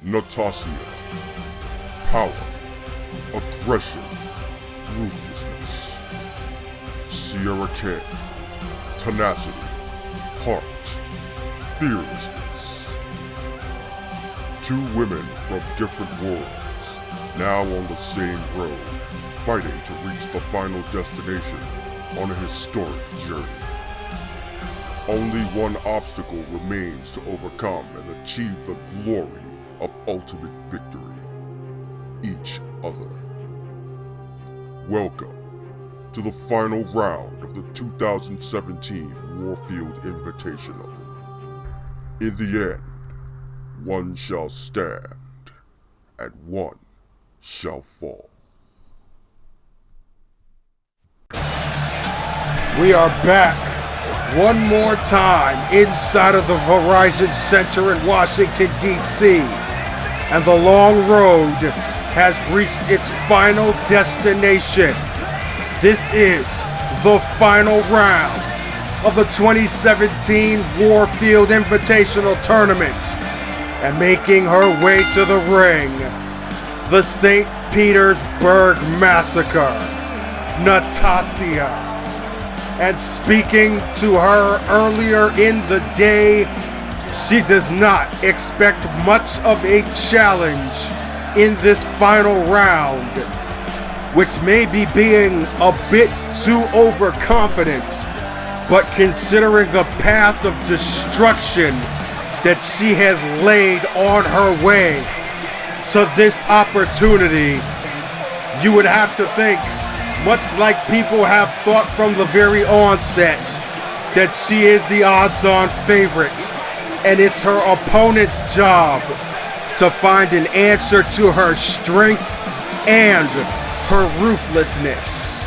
Natasha. Power, aggression, ruthlessness. Sierra K. Tenacity, heart, fearlessness. Two women from different worlds, now on the same road, fighting to reach the final destination on a historic journey. Only one obstacle remains to overcome and achieve the glory of ultimate victory. Each other. Welcome to the final round of the 2017 Warfield Invitational. In the end, one shall stand and one shall fall. We are back one more time inside of the Verizon Center in Washington, D.C. And the long road has reached its final destination. This is the final round of the 2017 Warfield Invitational Tournament. And making her way to the ring, the St. Petersburg Massacre, Natasha. And speaking to her earlier in the day, she does not expect much of a challenge in this final round, which may be being a bit too overconfident, but considering the path of destruction that she has laid on her way to this opportunity, you would have to think, much like people have thought from the very onset, that she is the odds-on favorite, and it's her opponent's job to find an answer to her strength and her ruthlessness.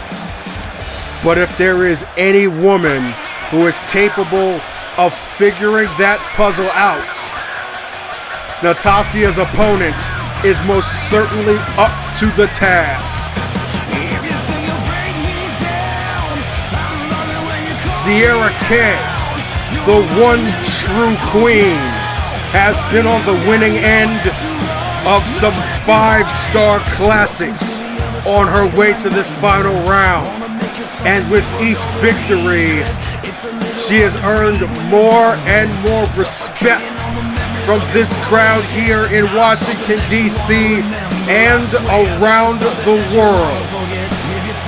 But if there is any woman who is capable of figuring that puzzle out, Natasha's opponent is most certainly up to the task. Sierra K, the one true queen, has been on the winning end of some 5-star classics on her way to this final round. And with each victory, she has earned more and more respect from this crowd here in Washington, D.C. and around the world.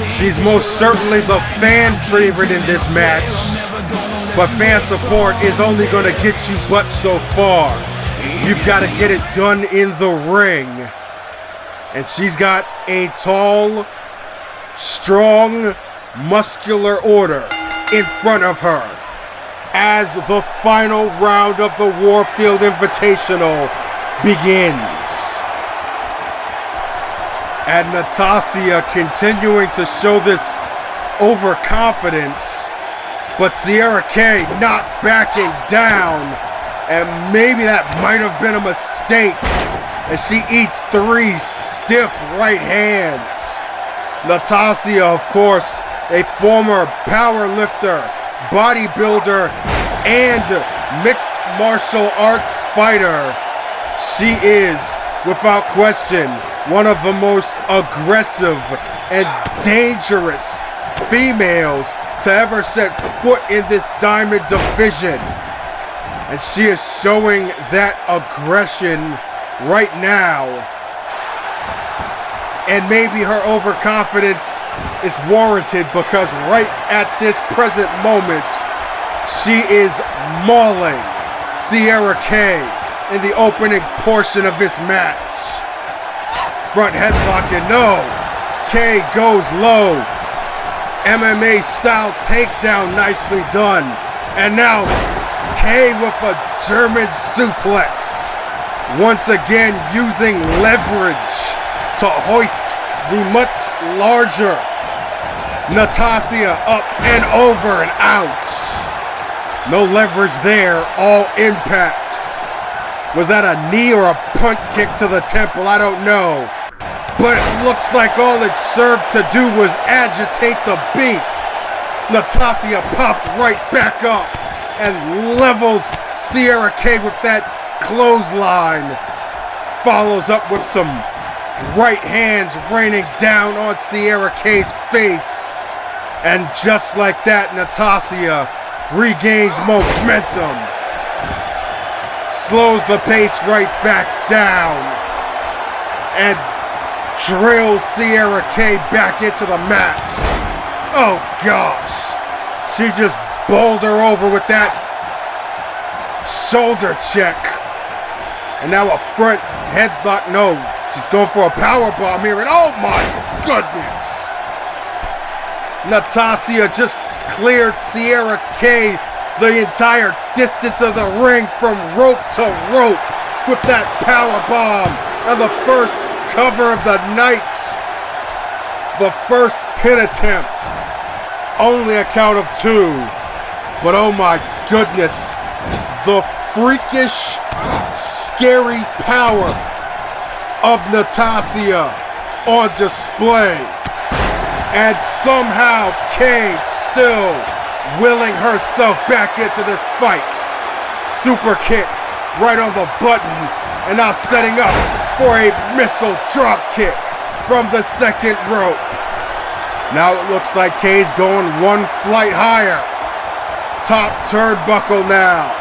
She's most certainly the fan favorite in this match, but fan support is only going to get you but so far. You've got to get it done in the ring. And she's got a tall, strong, muscular order in front of her as the final round of the Warfield Invitational begins. And Natasha continuing to show this overconfidence, but Sierra K not backing down, and maybe that might have been a mistake as she eats 3 stiff right hands. Natasha, of course, a former power lifter, bodybuilder, and mixed martial arts fighter. She is, without question, one of the most aggressive and dangerous females to ever set foot in this diamond division. And she is showing that aggression right now. And maybe her overconfidence is warranted because right at this present moment, she is mauling Sierra K in the opening portion of this match. Front headlock, and no, K goes low. MMA style takedown, nicely done. And now K with a German suplex. Once again using leverage to hoist the much larger Natasha up and over and out. No leverage there, all impact. Was that a knee or a punt kick to the temple? I don't know. But it looks like all it served to do was agitate the beast. Natasha popped right back up and levels Sierra K with that clothesline. follows up with some right hands raining down on Sierra K's face. And just like that, Natasha regains momentum. Slows the pace right back down. And drills Sierra K back into the mats. Oh gosh. She just bowled her over with that shoulder check. And now a front headlock. No, she's going for a power bomb here. And oh my goodness. Natasha just cleared Sierra K the entire distance of the ring from rope to rope with that power bomb. And the first cover of the night. The first pin attempt. Only a count of 2. But oh my goodness. The freakish, scary power of Natasha on display. And somehow Kay still willing herself back into this fight. Super kick right on the button. And now setting up for a missile drop kick from the second rope. Now it looks like Kay's going one flight higher. Top turnbuckle now.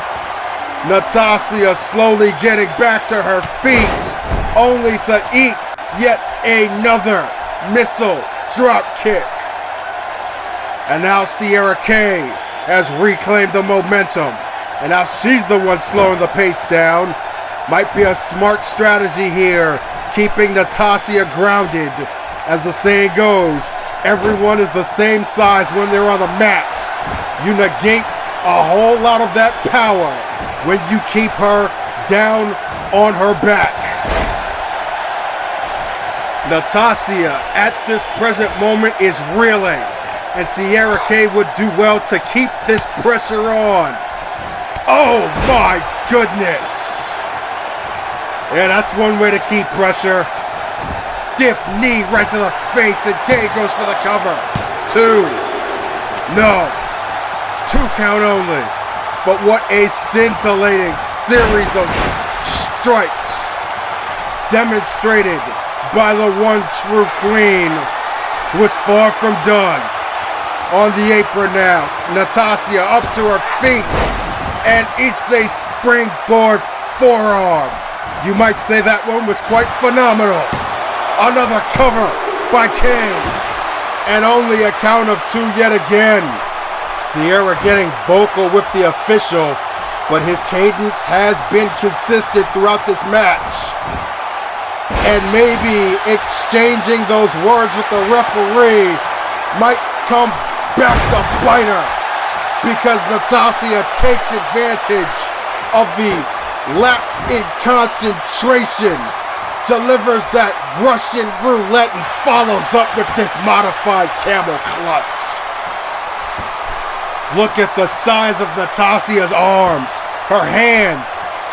Natasha slowly getting back to her feet, only to eat yet another missile drop kick. And now Sierra K has reclaimed the momentum. And now she's the one slowing the pace down. Might be a smart strategy here, keeping Natasha grounded. As the saying goes, everyone is the same size when they're on the mat. You negate a whole lot of that power when you keep her down on her back. Natasha at this present moment is reeling, and Sierra K would do well to keep this pressure on. Oh my goodness! Yeah, that's one way to keep pressure. Stiff knee right to the face, and K goes for the cover. 2. No. 2 count only. But what a scintillating series of strikes demonstrated by the one true queen, who is far from done. On the apron now, Natasha up to her feet, and it's a springboard forearm. You might say that one was quite phenomenal. Another cover by Kane. And only a count of 2 yet again. Sierra getting vocal with the official, but his cadence has been consistent throughout this match. And maybe exchanging those words with the referee might come back to bite her, because Natasha takes advantage of the lapse in concentration, delivers that Russian roulette, and follows up with this modified camel clutch. Look at the size of Natasha's arms, her hands.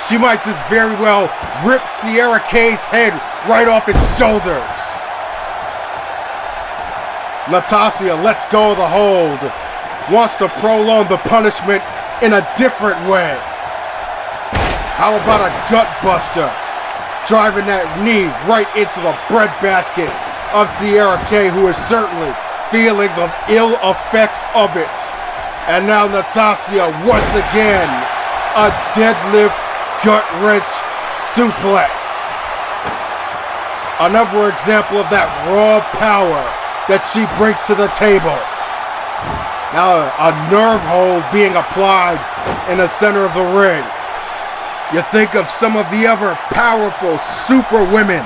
She might just very well rip Sierra K's head right off its shoulders. Natasha lets go of the hold, wants to prolong the punishment in a different way. How about a gut buster? Driving that knee right into the breadbasket of Sierra K, who is certainly feeling the ill effects of it. And now Natasha once again, a deadlift gut-wrench suplex. Another example of that raw power that she brings to the table. Now a nerve hold being applied in the center of the ring. You think of some of the other powerful super women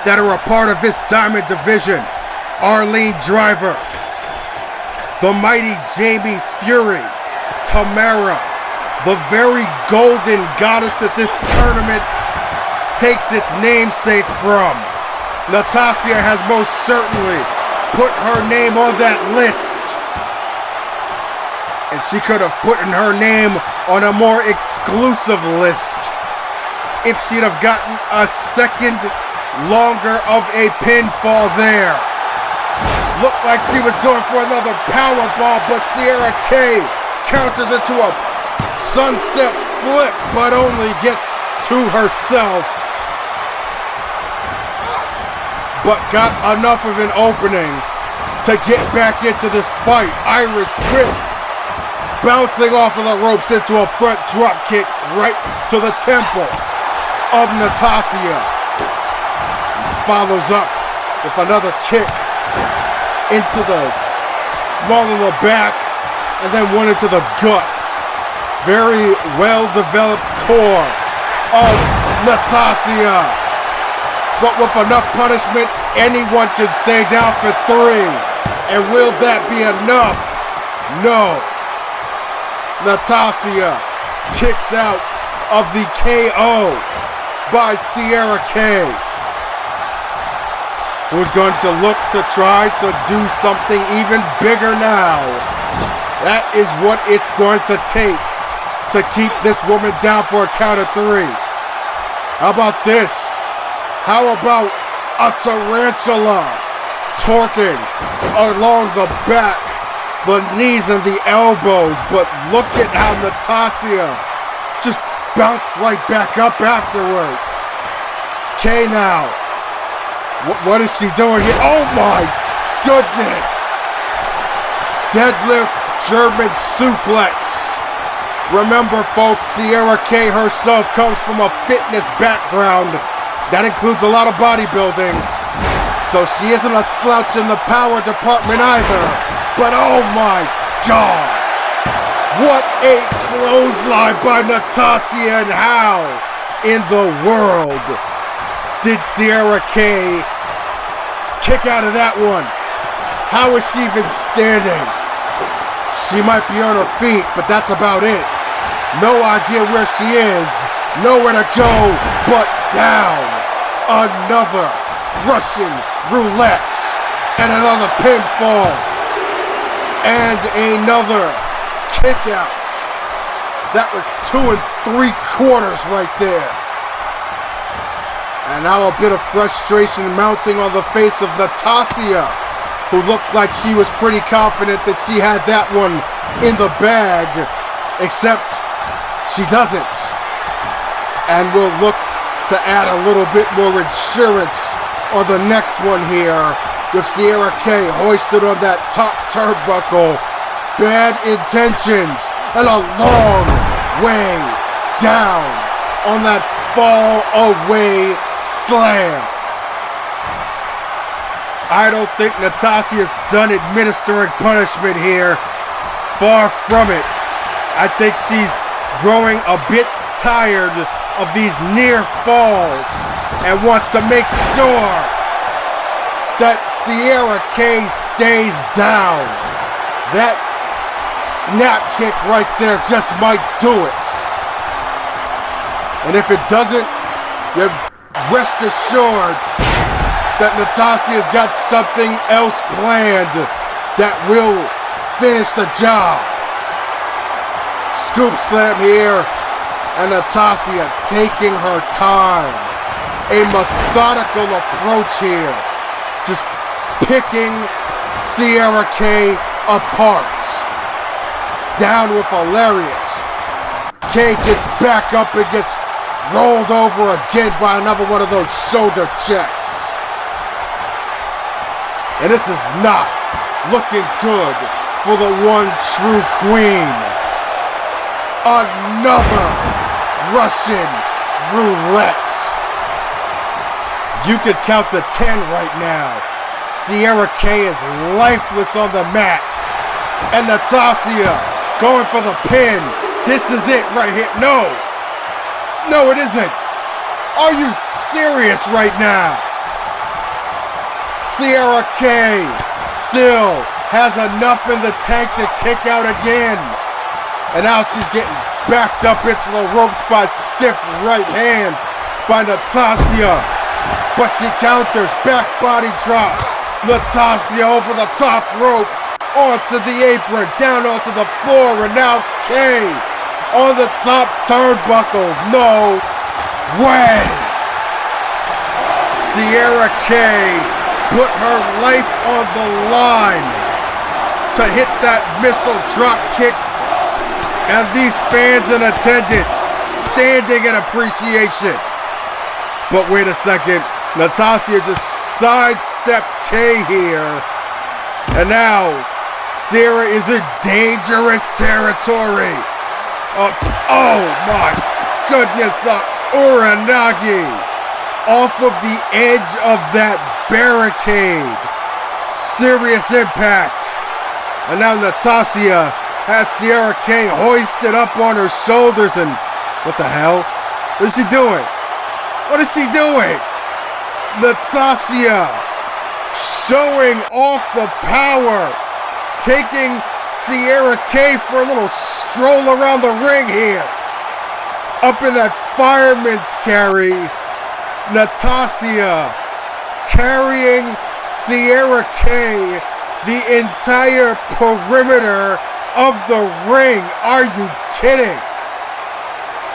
that are a part of this Diamond division. Arlene Driver, the mighty Jamie Fury, Tamara, the very golden goddess that this tournament takes its namesake from. Natasha has most certainly put her name on that list. And she could have put her name on a more exclusive list if she'd have gotten a second longer of a pinfall there. Looked like she was going for another power bomb, but Sierra K counters into a sunset flip, but only gets to herself. but got enough of an opening to get back into this fight. Irish whip, bouncing off of the ropes into a front drop kick right to the temple of Natasha. Follows up with another kick into the small of the back, and then one into the gut. Very well-developed core of Natasha. But with enough punishment, anyone can stay down for 3. And will that be enough? No. Natasha kicks out of the KO by Sierra K, who's going to look to try to do something even bigger now. That is what it's going to take to keep this woman down for a count of 3. How about this? How about a tarantula torquing along the back, the knees and the elbows? But look at how Natasha just bounced right back up afterwards. Kay now. What is she doing here? Oh my goodness! Deadlift German suplex. Remember, folks, Sierra K herself comes from a fitness background. That includes a lot of bodybuilding. So she isn't a slouch in the power department either. But oh my God! What a clothesline by Natasha, and how in the world did Sierra K kick out of that one? How is she even standing? She might be on her feet, but that's about it. No idea where she is. Nowhere to go but down. Another Russian roulette. And another pinfall. And another kick out. That was 2 3/4 right there. And now a bit of frustration mounting on the face of Natasha, who looked like she was pretty confident that she had that one in the bag, except she doesn't. And we'll look to add a little bit more insurance on the next one here, with Sierra K hoisted on that top turnbuckle. Bad intentions and a long way down on that fall away slam. I don't think Natasha is done administering punishment here. Far from it. I think she's growing a bit tired of these near falls and wants to make sure that Sierra K stays down. That snap kick right there just might do it. And if it doesn't, you rest assured that Natasha's got something else planned that will finish the job. Scoop slam here, and Natasha taking her time. A methodical approach here, just picking Sierra K apart. Down with a lariat. K gets back up and gets rolled over again by another one of those shoulder checks. And this is not looking good for the one true queen. Another Russian roulette. You could count to 10 right now. Sierra K is lifeless on the mat. And Natasha going for the pin. This is it right here. No. No, it isn't. Are you serious right now? Sierra K still has enough in the tank to kick out again. And now she's getting backed up into the ropes by stiff right hands by Natasha. But she counters, back body drop. Natasha over the top rope, onto the apron, down onto the floor, and now K on the top turnbuckle. No way! Sierra K put her life on the line to hit that missile drop kick, and these fans in attendance standing in appreciation. But wait a second, Natasha just sidestepped Kay here. And now, Sierra is in dangerous territory. Oh my goodness, Uranagi off of the edge of that barricade. Serious impact. And now Natasha has Sierra Kay hoisted up on her shoulders, and what the hell? What is she doing? What is she doing? Natasha showing off the power, taking Sierra Kay for a little stroll around the ring here. Up in that fireman's carry, Natasha carrying Sierra Kay the entire perimeter of the ring. Are you kidding?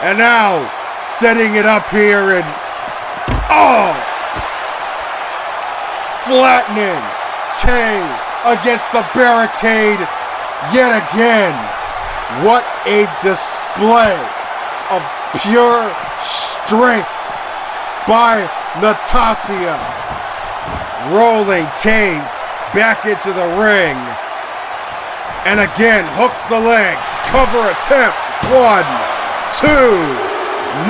And now setting it up here and flattening Kay against the barricade yet again. What a display of pure strength by Natasha. Rolling Kay back into the ring. And again, hooks the leg. Cover attempt. 1, 2,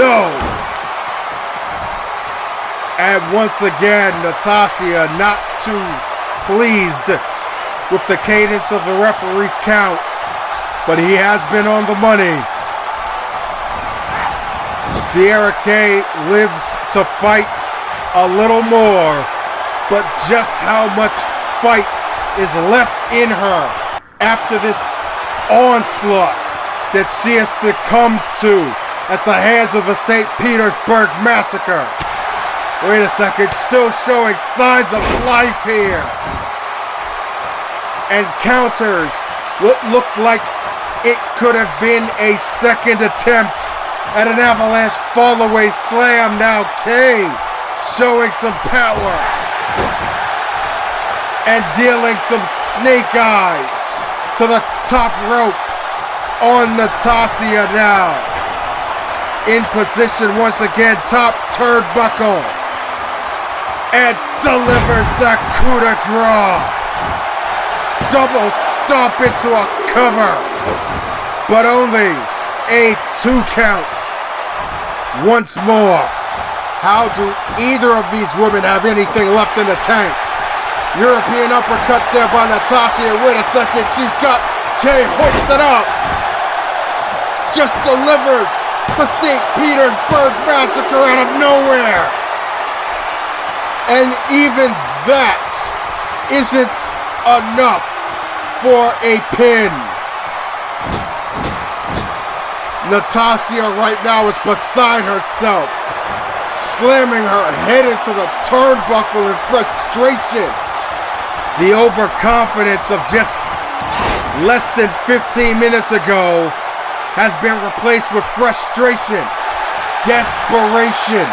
no. And once again, Natasha not too pleased with the cadence of the referee's count, but he has been on the money. Sierra Kay lives to fight a little more, but just how much fight is left in her after this onslaught that she has succumbed to at the hands of the St. Petersburg Massacre. Wait a second, still showing signs of life here. And counters what looked like it could have been a second attempt at an avalanche fall-away slam. Now Kay showing some power and dealing some snake eyes to the top rope on Natasha now. In position once again, top turnbuckle. And delivers the coup de grace. Double stomp into a cover. But only a 2 count. Once more, how do either of these women have anything left in the tank? European uppercut there by Natasha. Wait a second, she's got Kay hoisted up. Just delivers the St. Petersburg Massacre out of nowhere. And even that isn't enough for a pin. Natasha right now is beside herself, slamming her head into the turnbuckle in frustration. The overconfidence of just less than 15 minutes ago has been replaced with frustration, desperation,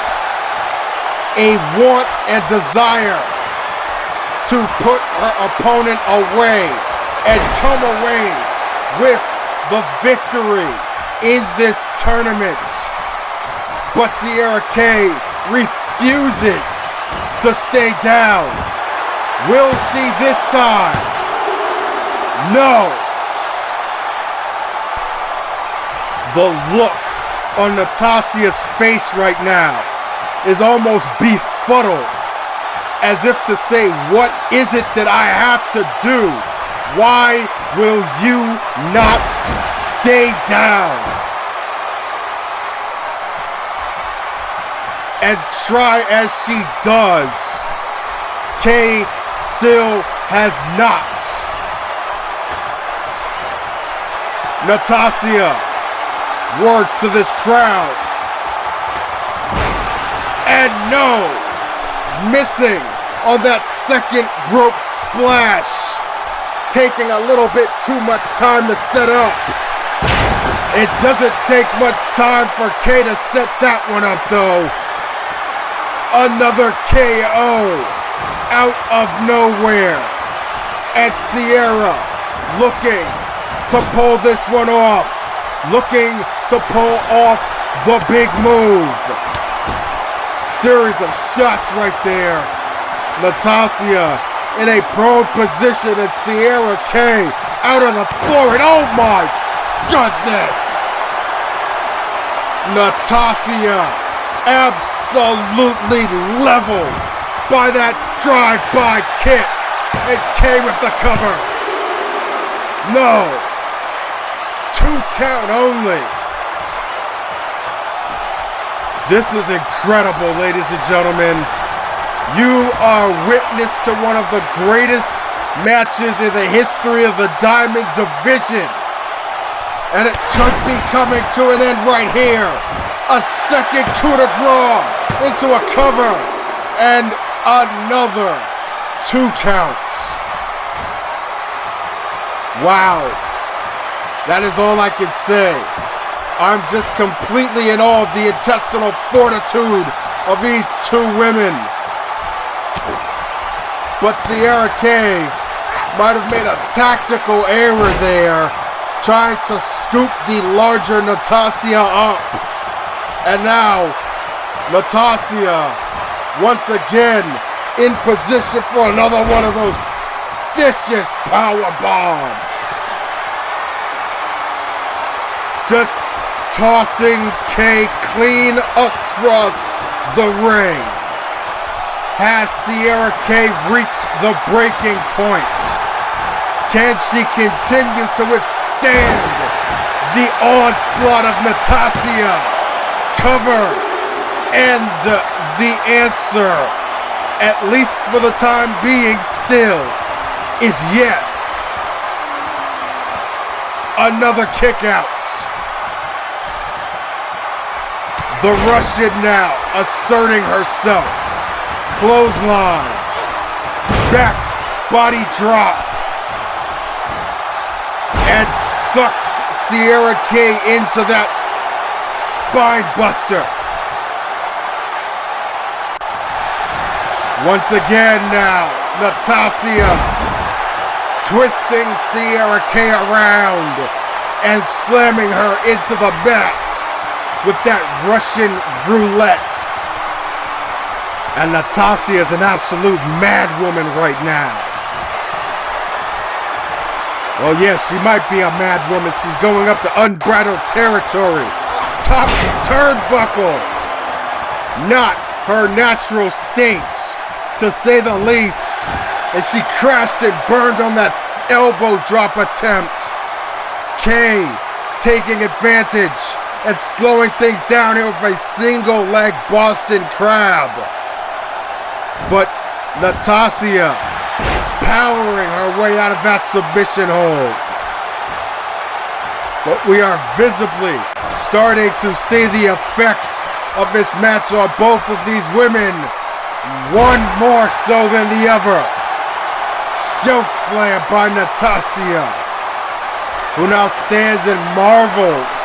a want and desire to put her opponent away and come away with the victory in this tournament. But Sierra Kay refuses to stay down. Will she this time? No. The look on Natasha's face right now is almost befuddled, as if to say, what is it that I have to do? Why will you not stay down? And try as she does, Kay still has not. Natasha words to this crowd. And no, missing on that second rope splash. Taking a little bit too much time to set up. It doesn't take much time for Kay to set that one up though. Another KO out of nowhere. And Sierra looking to pull this one off. Looking to pull off the big move. Series of shots right there. Natasha in a prone position, and Sierra K out on the floor, and oh my goodness! Natasha absolutely leveled by that drive-by kick, and K with the cover. No, 2 count only. This is incredible, ladies and gentlemen. You are witness to one of the greatest matches in the history of the Diamond Division. And it could be coming to an end right here. A second coup de grace into a cover. And another 2 counts. Wow. That is all I can say. I'm just completely in awe of the intestinal fortitude of these 2 women. But Sierra K might have made a tactical error there, trying to scoop the larger Natasha up. And now, Natasha, once again, in position for another one of those vicious power bombs. Just tossing K clean across the ring. Has Sierra K reached the breaking point? Can she continue to withstand the onslaught of Natasha? Cover. And the answer, at least for the time being still, is yes. Another kick out. The Russian now asserting herself. Clothesline. Back body drop. And sucks Sierra K into that spine buster. Once again now, Natasha twisting Sierra K around and slamming her into the mat with that Russian roulette. And Natasha is an absolute mad woman right now. Well, yes, she might be a mad woman. She's going up to unbridled territory. Top turnbuckle. Not her natural state, to say the least. And she crashed and burned on that elbow drop attempt. K taking advantage and slowing things down here with a single leg Boston Crab. But Natasha powering her way out of that submission hold. But we are visibly starting to see the effects of this match on both of these women. One more so than the other. Choke slam by Natasha, who now stands and marvels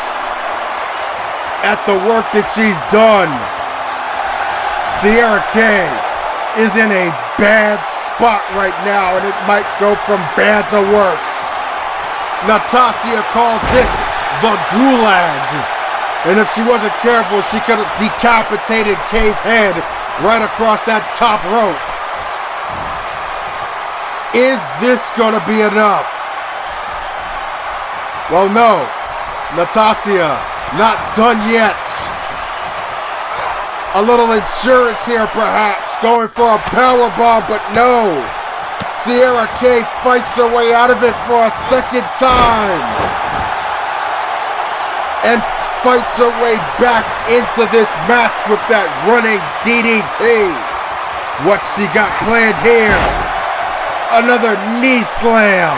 at the work that she's done. Sierra K is in a bad spot right now, and it might go from bad to worse. Natasha calls this the gulag, and if she wasn't careful, she could have decapitated K's head right across that top rope. Is this gonna be enough? Well, no. Natasha, not done yet. A little insurance here, perhaps, going for a powerbomb, but no. Sierra K fights her way out of it for a second time. And fights her way back into this match with that running DDT. What she got planned here? Another knee slam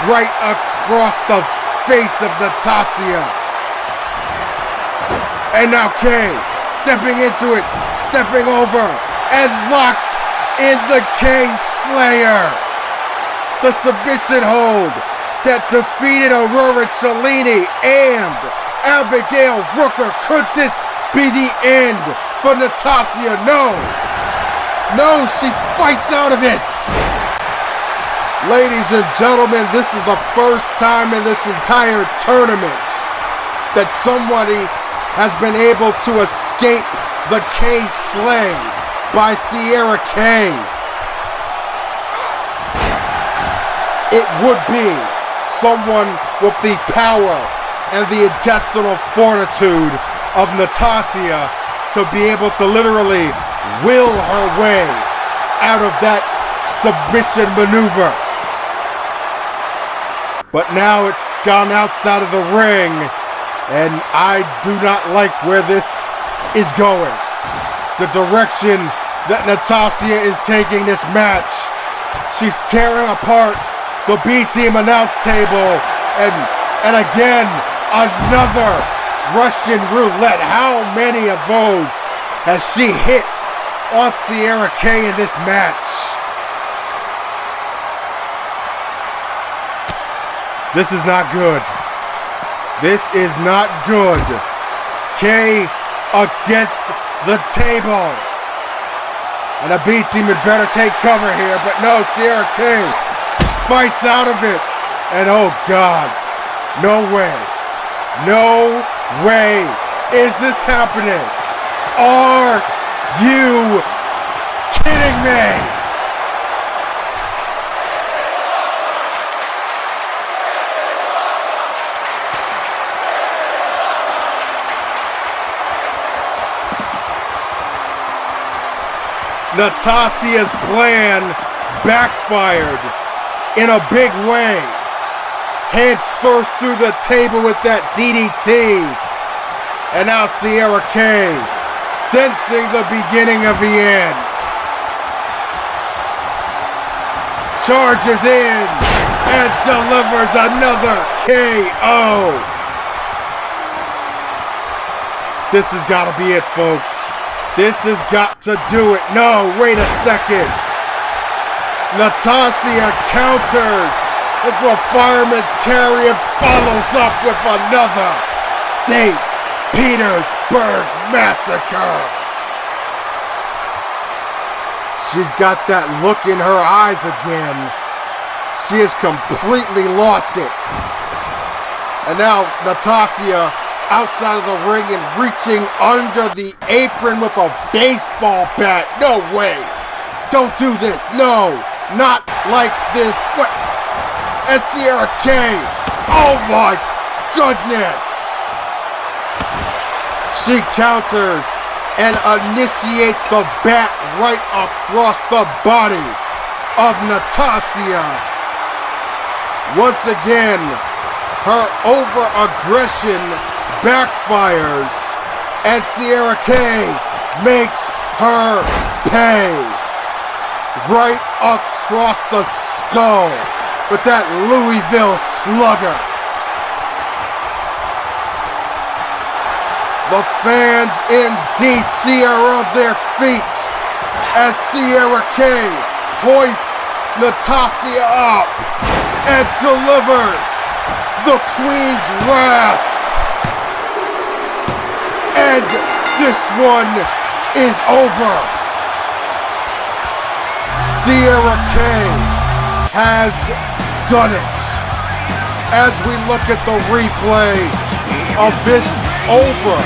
right across the face of Natasha. And now K stepping into it, stepping over, and locks in the K Slayer. The submission hold that defeated Aurora Cellini and Abigail Rooker. Could this be the end for Natasha? No. No, she fights out of it. Ladies and gentlemen, this is the first time in this entire tournament that somebody has been able to escape the K Slay by Sierra K. It would be someone with the power and the intestinal fortitude of Natasha to be able to literally will her way out of that submission maneuver. But now it's gone outside of the ring, and I do not like where this is going. The direction that Natasha is taking this match. She's tearing apart the B-Team announce table, and again, another Russian roulette. How many of those has she hit on Sierra K in this match? This is not good. This is not good. K against the table. And the B-Team had better take cover here, but no, Sierra K fights out of it. And oh God, no way. No way is this happening. Are you kidding me? Natasha's plan backfired in a big way. Head first through the table with that DDT. And now Sierra K sensing the beginning of the end. Charges in and delivers another KO. This has got to be it, folks. This has got to do it. No, wait a second. Natasha counters into a fireman carry and follows up with another St. Petersburg Massacre. She's got that look in her eyes again. She has completely lost it. And now Natasha outside of the ring and reaching under the apron with a baseball bat. No way. Don't do this. No, not like this. What? And Sierra K. Oh my goodness. She counters and initiates the bat right across the body of Natasha. Once again, her over-aggression backfires, and Sierra K makes her pay right across the skull with that Louisville Slugger. The fans in DC are on their feet as Sierra K hoists Natasha up and delivers the Queen's Wrath. And this one is over. Sierra K has done it. As we look at the replay of this over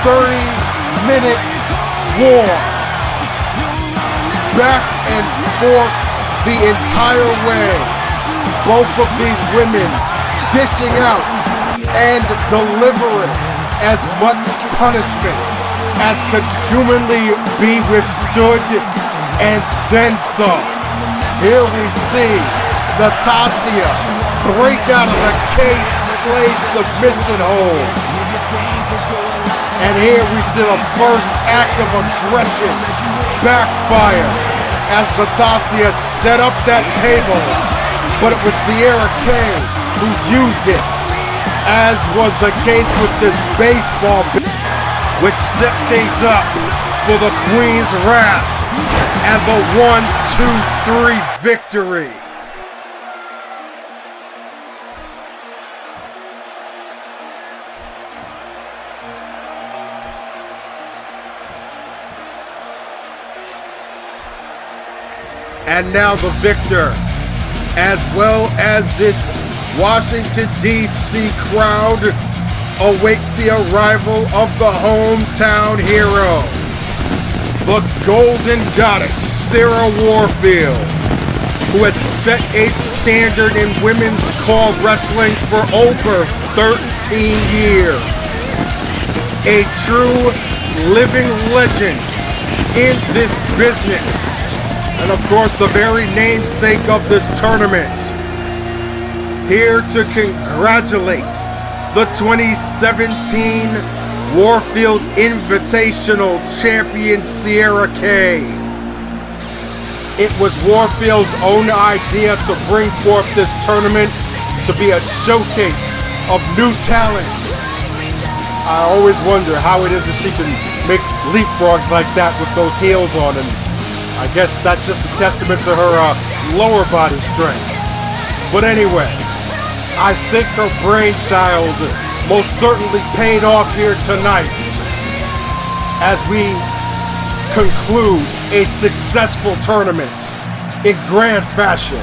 30-minute war, back and forth the entire way, both of these women dishing out and delivering as much punishment as could humanly be withstood, and then some. Here we see Natasha break out of the case play submission hold. And here we see the first act of aggression backfire as Natasha set up that table, but it was Sierra K who used it, as was the case with this baseball bat, which set things up for the Queen's Wrath and the 1-2-3 victory. And now the victor, as well as this Washington, D.C. crowd, await the arrival of the hometown hero. the Golden Goddess, Sarah Warfield, who has set a standard in women's CAWS wrestling for over 13 years. A true living legend in this business. And of course, the very namesake of this tournament. Here to congratulate the 2017 Warfield Invitational champion, Sierra K. It was Warfield's own idea to bring forth this tournament to be a showcase of new talents. I always wonder how it is that she can make leapfrogs like that with those heels on, and I guess that's just a testament to her lower body strength. But anyway, I think her brainchild most certainly paid off here tonight as we conclude a successful tournament in grand fashion.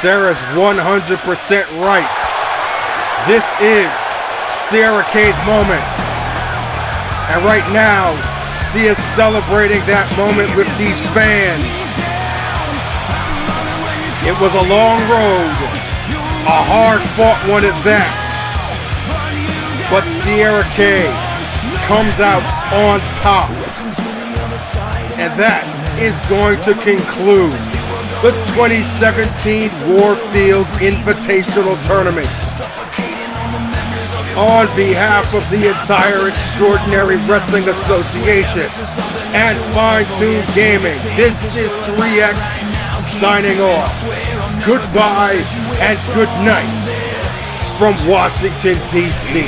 Sarah's 100% right. This is Sierra K's moment. And right now, she is celebrating that moment with these fans. It was a long road, a hard-fought one at that. But Sierra K comes out on top. And that is going to conclude the 2017 Warfield Invitational Tournament. On behalf of the entire Extraordinary Wrestling Association and Fine Tune Gaming, this is 3X signing off. Goodbye and good night from Washington, D.C.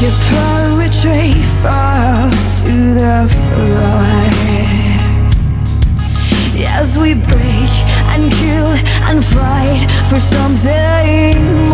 Your poetry falls to the floor as we break and kill and fight for something